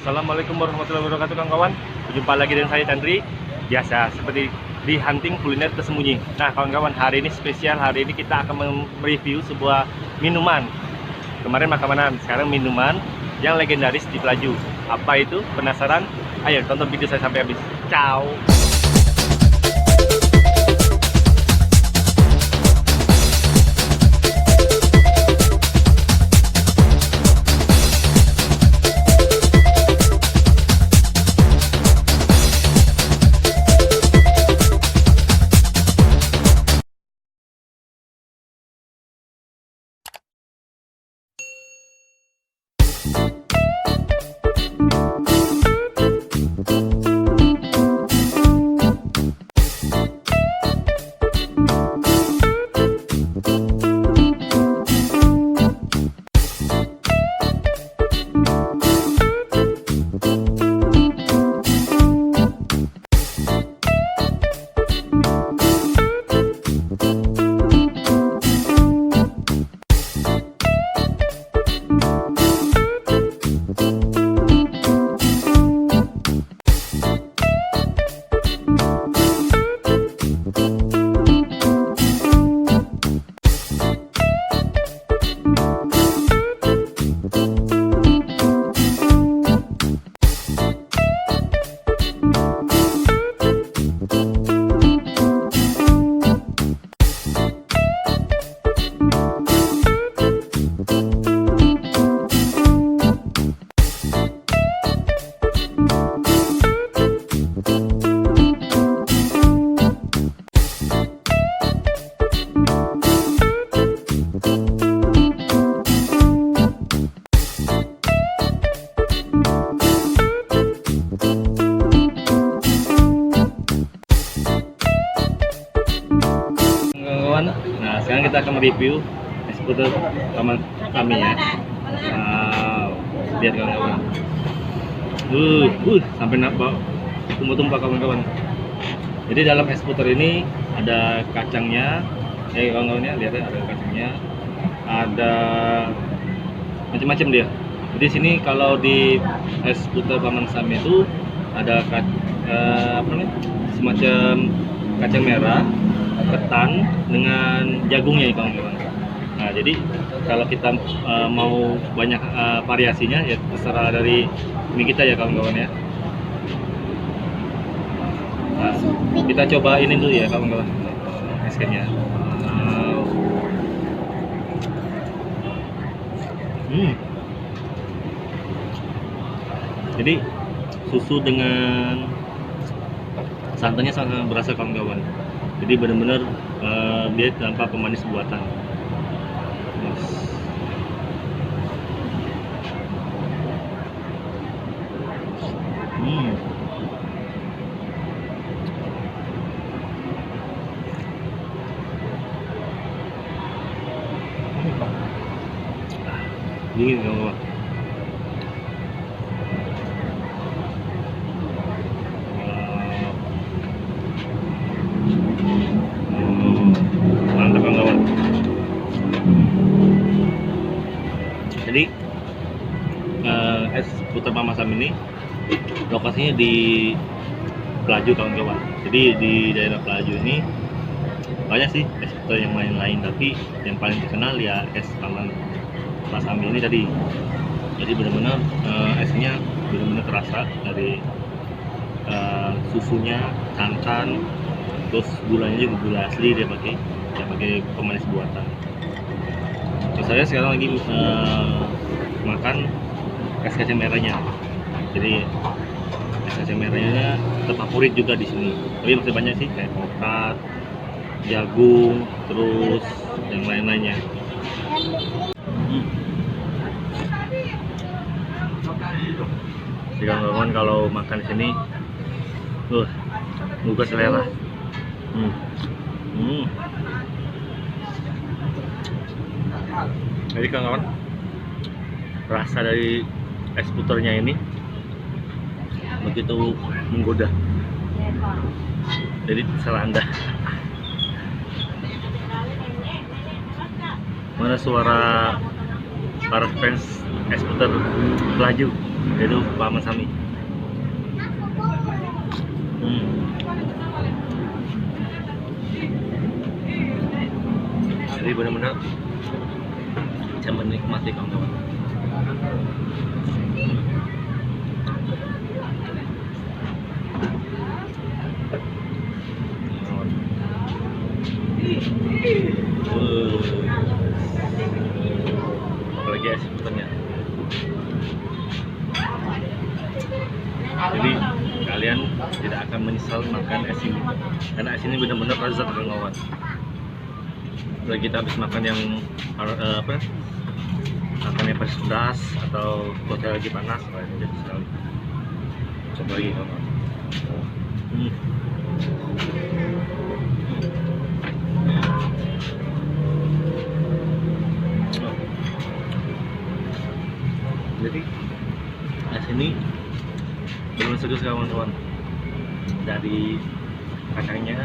Assalamualaikum warahmatullahi wabarakatuh kawan-kawan. Berjumpa lagi dengan saya Chandri. Biasa seperti di hunting kuliner tersembunyi. Nah kawan-kawan, hari ini spesial. Hari ini kita akan mereview sebuah minuman. Kemarin makanan, sekarang minuman yang legendaris di Pelaju. Apa itu? Penasaran? Ayo tonton video saya sampai habis. Ciao. Nah, sekarang kita akan mereview es puter taman kami ya. Lihat kawan-kawan. Sampai nampak tumpah-tumpah kawan-kawan. Jadi dalam es puter ini ada kacangnya. Kawan-kawan ya, lihat ya, ada kacangnya. Ada macam-macam dia. Jadi sini kalau di es puter Paman Sam itu ada semacam kacang merah, ketan dengan jagungnya ya kawan-kawan. Nah jadi kalau kita mau banyak variasinya ya terserah dari ini kita ya kawan-kawan ya. Nah, kita coba ini dulu ya kawan-kawan, es krimnya. Jadi susu dengan santannya sangat berasa kawan-kawan. Jadi benar-benar dia tanpa pemanis buatan. Dingin kawan-kawan. Mantap kawan-kawan. Jadi es puter Paman Sam ini lokasinya di Pelaju kawan-kawan. Jadi di daerah Pelaju ini banyak sih es puter yang lain-lain, tapi yang paling terkenal ya es Paman Sam ini tadi. Jadi benar-benar esnya benar-benar terasa dari susunya, santan, terus gulanya juga gula asli dia pakai, tidak pakai pemanis buatan. Terus saya sekarang lagi makan es kacang merahnya. Jadi es kacang merahnya terfavorit juga di sini. Tapi masih banyak sih kayak alpukat, jagung, terus yang lain-lainnya. Jadi kawan-kawan kalau makan di sini, buka selera. Jadi kawan-kawan, rasa dari es puternya ini begitu menggoda. Jadi terserah Anda. Mana suara para fans es puter Pelaju? yaitu Paman Sami. Jadi benar-benar bisa menikmati kawan-kawan. Apalagi es puternya. Jadi kalian tidak akan menyesal makan es ini, karena es ini benar-benar lezat kawan-kawan. Setelah kita habis makan yang makan yang pedas atau hotel lagi panas, jadi sekali. Coba lagi kawan. Jadi es ini benar segar kawan-kawan, dari kacangnya,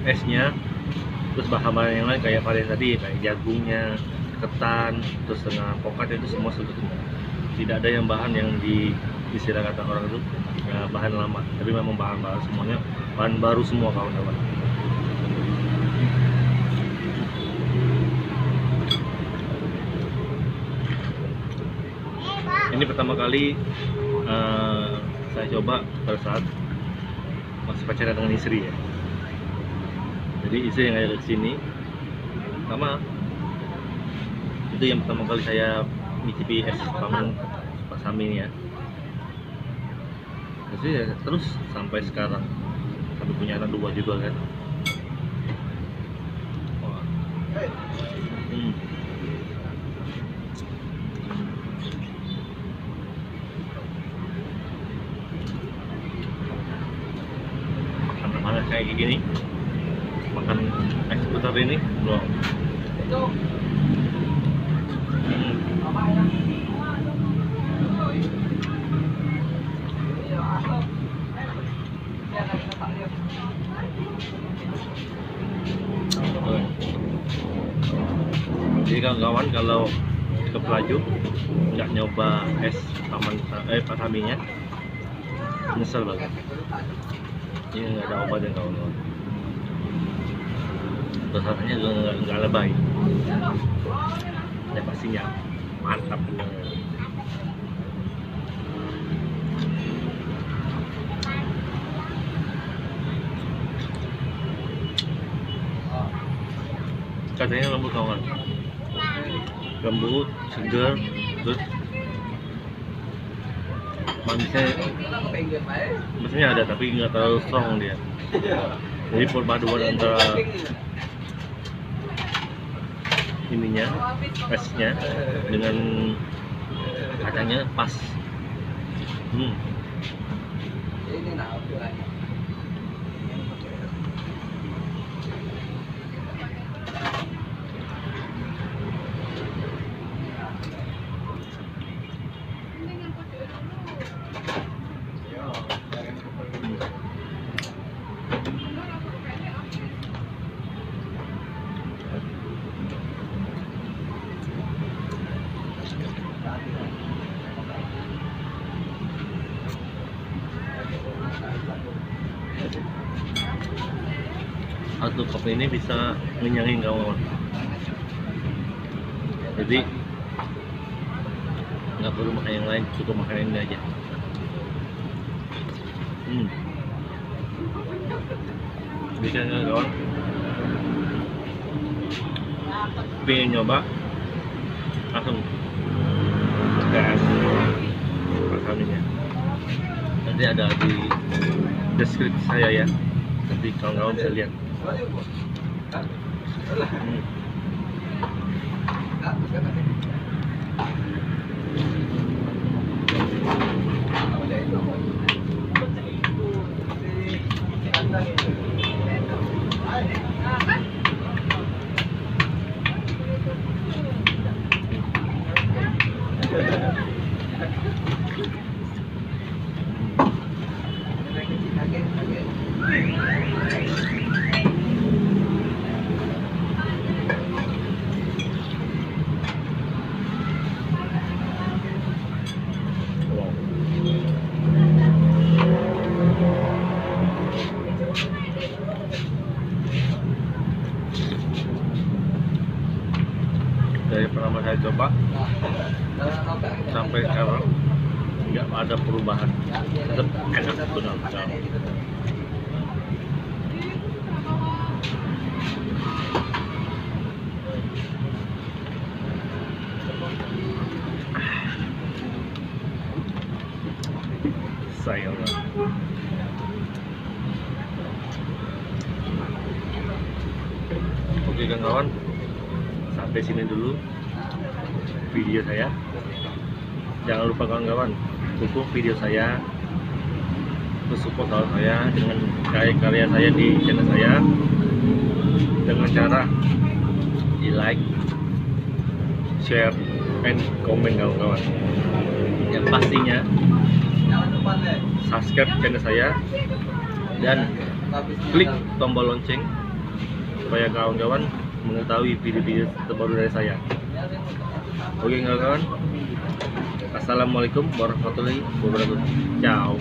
esnya, terus bahan-bahan yang lain kayak varian tadi, kayak jagungnya, ketan, terus setengah pokat itu semua segar. Tidak ada yang bahan yang istilah kata orang itu bahan lama, tapi memang bahan baru semuanya, bahan baru semua kawan-kawan. Ini pertama kali saya coba pada saat masih pacaran dengan istri ya. Jadi istri yang ngajak ke sini, sama itu yang pertama kali saya mencicipi es Paman Sami ya. Jadi ya, terus sampai sekarang, sampai punya anak 2 juga kan. Wah. Mana kayak gini, makan es putar ini, wow. Jadi kawan-kawan kalau ke Pelaju nggak nyoba es Pak Saminya, nyesel banget. Ini nggak ada obat yang kawan-kawan. Rasanya nggak lebay. Ya pastinya mantap bener. Katanya lembut kawan, lembut, segar, terus manisnya ada tapi nggak terlalu strong dia. Jadi perpaduan antara ininya, esnya dengan kacangnya pas. Satu cup ini bisa ngenyangin kawan, jadi nggak perlu makan yang lain, cukup makan ini aja. Bisa nggak kawan? Pengen nyoba langsung gas makanannya. Nanti ada di deskripsi saya ya, nanti kawan-kawan bisa lihat. ada perubahan, tetap enak benar. Sayang. Oke kawan-kawan, sampai sini dulu video saya. Jangan lupa kawan-kawan, dukung video saya, support kawan saya dengan karya-karya saya di channel saya dengan cara di like, share, and komen kawan-kawan. Yang pastinya subscribe channel saya dan klik tombol lonceng supaya kawan-kawan mengetahui video-video terbaru dari saya. Oke kawan-kawan, assalamualaikum warahmatullahi wabarakatuh. Ciao.